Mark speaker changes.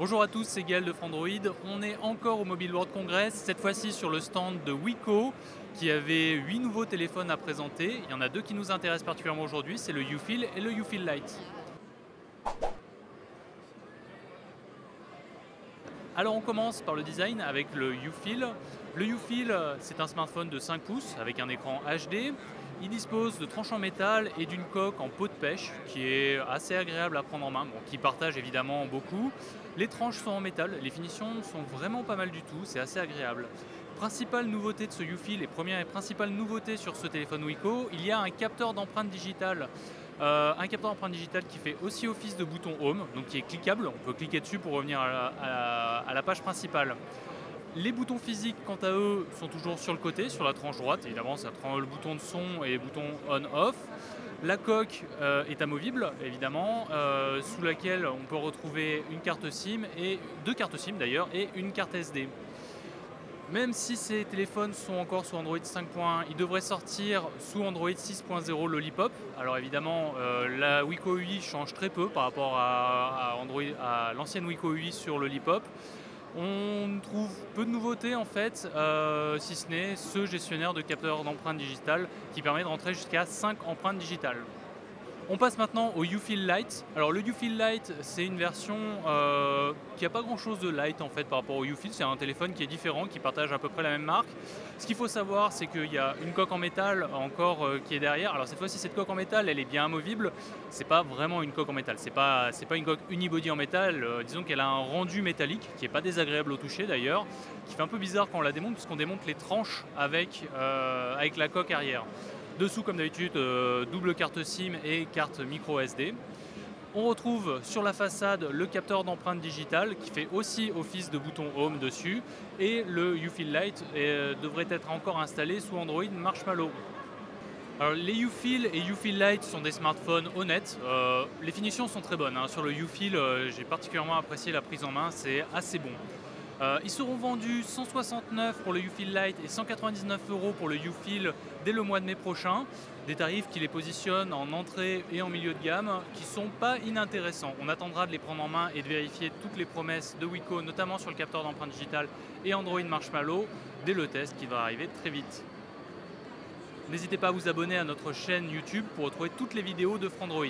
Speaker 1: Bonjour à tous, c'est Gaël de Frandroid. On est encore au Mobile World Congress, cette fois-ci sur le stand de Wiko, qui avait 8 nouveaux téléphones à présenter. Il y en a deux qui nous intéressent particulièrement aujourd'hui, c'est le Ufeel et le Ufeel Lite. Alors on commence par le design avec le Ufeel. Le Ufeel, c'est un smartphone de 5 pouces avec un écran HD. Il dispose de tranches en métal et d'une coque en peau de pêche qui est assez agréable à prendre en main, qui partage évidemment beaucoup. Les tranches sont en métal, les finitions sont vraiment pas mal du tout, c'est assez agréable. Principale nouveauté de ce Ufeel et première et principale nouveauté sur ce téléphone Wiko, il y a un capteur d'empreinte digitale. Un capteur d'empreinte digitale qui fait aussi office de bouton Home, donc qui est cliquable, on peut cliquer dessus pour revenir à la page principale. Les boutons physiques, quant à eux, sont toujours sur le côté, sur la tranche droite. Évidemment, ça prend le bouton de son et les boutons on-off. La coque est amovible, évidemment, sous laquelle on peut retrouver une carte SIM, et deux cartes SIM d'ailleurs, et une carte SD. Même si ces téléphones sont encore sous Android 5.1, ils devraient sortir sous Android 6.0 Lollipop. Alors évidemment, la Wiko UI change très peu par rapport à l'ancienne Wiko UI sur Lollipop. On trouve peu de nouveautés en fait, si ce n'est ce gestionnaire de capteur d'empreintes digitales qui permet de rentrer jusqu'à 5 empreintes digitales. On passe maintenant au Ufeel Lite. Alors le Ufeel Lite, c'est une version qui n'a pas grand chose de light en fait par rapport au Ufeel. C'est un téléphone qui est différent, qui partage à peu près la même marque. Ce qu'il faut savoir, c'est qu'il y a une coque en métal encore qui est derrière. Alors cette fois-ci, cette coque en métal, elle est bien amovible. C'est pas vraiment une coque en métal. C'est pas une coque unibody en métal. Disons qu'elle a un rendu métallique qui est pas désagréable au toucher d'ailleurs, qui fait un peu bizarre quand on la démonte puisqu'on démonte les tranches avec la coque arrière. Dessous, comme d'habitude, double carte SIM et carte micro SD. On retrouve sur la façade le capteur d'empreinte digitale qui fait aussi office de bouton Home dessus. Et le Ufeel Lite devrait être encore installé sous Android Marshmallow. Alors, les Ufeel et Ufeel Lite sont des smartphones honnêtes. Les finitions sont très bonnes. Sur le Ufeel, j'ai particulièrement apprécié la prise en main, c'est assez bon. Ils seront vendus 169 pour le Ufeel Lite et 199 € pour le Ufeel dès le mois de mai prochain. Des tarifs qui les positionnent en entrée et en milieu de gamme qui ne sont pas inintéressants. On attendra de les prendre en main et de vérifier toutes les promesses de Wiko, notamment sur le capteur d'empreinte digitale et Android Marshmallow, dès le test qui va arriver très vite. N'hésitez pas à vous abonner à notre chaîne YouTube pour retrouver toutes les vidéos de Frandroid.